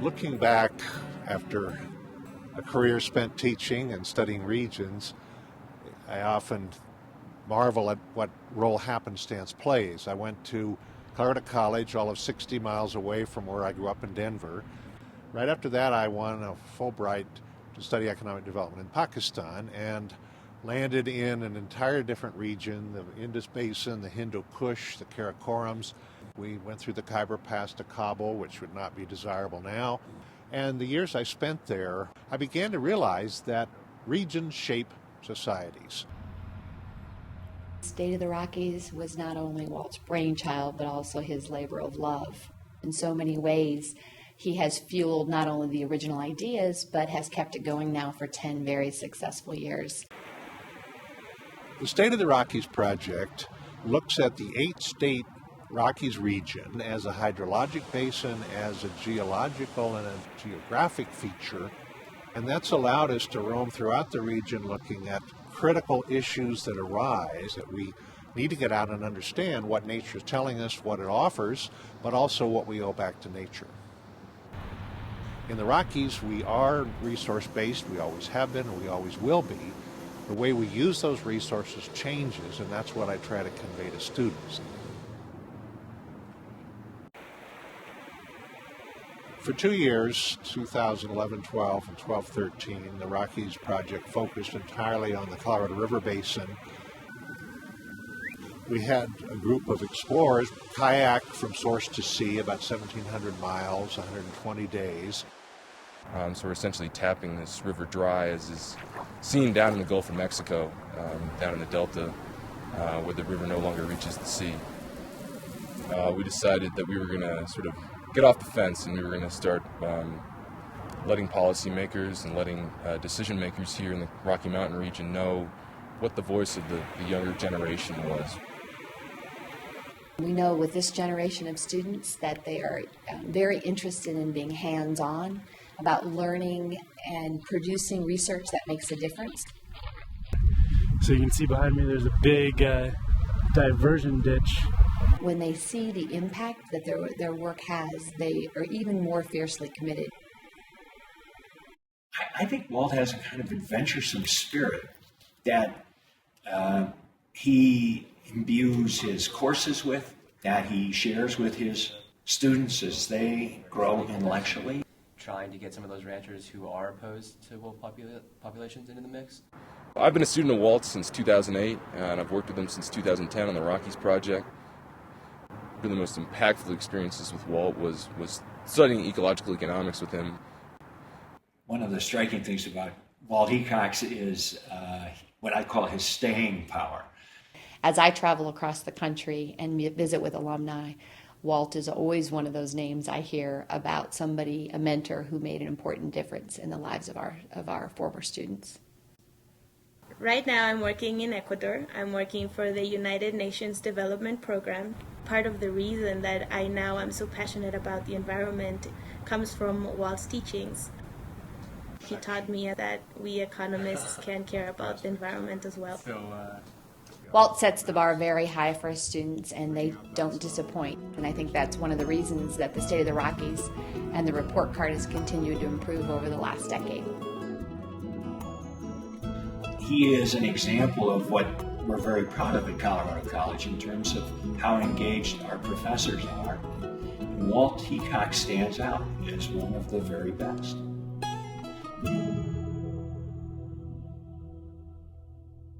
Looking back after a career spent teaching and studying regions, I often marvel at what role happenstance plays. I went to Colorado College, all of 60 miles away from where I grew up in Denver. Right after that, I won a Fulbright to study economic development in Pakistan and landed in an entire different region, the Indus Basin, the Hindu Kush, the Karakorums. We went through the Khyber Pass to Kabul, which would not be desirable now. And the years I spent there, I began to realize that regions shape societies. State of the Rockies was not only Walt's brainchild, but also his labor of love. In so many ways, he has fueled not only the original ideas, but has kept it going now for 10 very successful years. The State of the Rockies project looks at the 8-state Rockies region as a hydrologic basin, as a geological and a geographic feature, and that's allowed us to roam throughout the region looking at critical issues that arise that we need to get out and understand what nature is telling us, what it offers, but also what we owe back to nature. In the Rockies, we are resource-based, we always have been, and we always will be. The way we use those resources changes, and that's what I try to convey to students. For 2 years, 2011-12 and 12-13, the Rockies project focused entirely on the Colorado River Basin. We had a group of explorers kayak from source to sea about 1,700 miles, 120 days. So we're essentially tapping this river dry, as is seen down in the Gulf of Mexico, down in the Delta, where the river no longer reaches the sea. We decided that we were going to sort of get off the fence, and we were going to start letting policymakers and letting decision makers here in the Rocky Mountain region know what the voice of the younger generation was. We know with this generation of students that they are very interested in being hands-on, about learning and producing research that makes a difference. So you can see behind me there's a big diversion ditch. When they see the impact that their work has, they are even more fiercely committed. I think Walt has a kind of adventuresome spirit that he imbues his courses with, that he shares with his students as they grow intellectually. Trying to get some of those ranchers who are opposed to wolf populations into the mix. I've been a student of Walt since 2008, and I've worked with him since 2010 on the Rockies project. One of the most impactful experiences with Walt was studying ecological economics with him. One of the striking things about Walt Hecox is what I call his staying power. As I travel across the country and visit with alumni, Walt is always one of those names I hear about somebody, a mentor who made an important difference in the lives of our former students. Right now I'm working in Ecuador. I'm working for the United Nations Development Program. Part of the reason that I now am so passionate about the environment comes from Walt's teachings. He taught me that we economists can care about the environment as well. Walt sets the bar very high for his students, and they don't disappoint. And I think that's one of the reasons that the State of the Rockies and the report card has continued to improve over the last decade. He is an example of what we're very proud of at Colorado College in terms of how engaged our professors are. Walt Hecox stands out as one of the very best.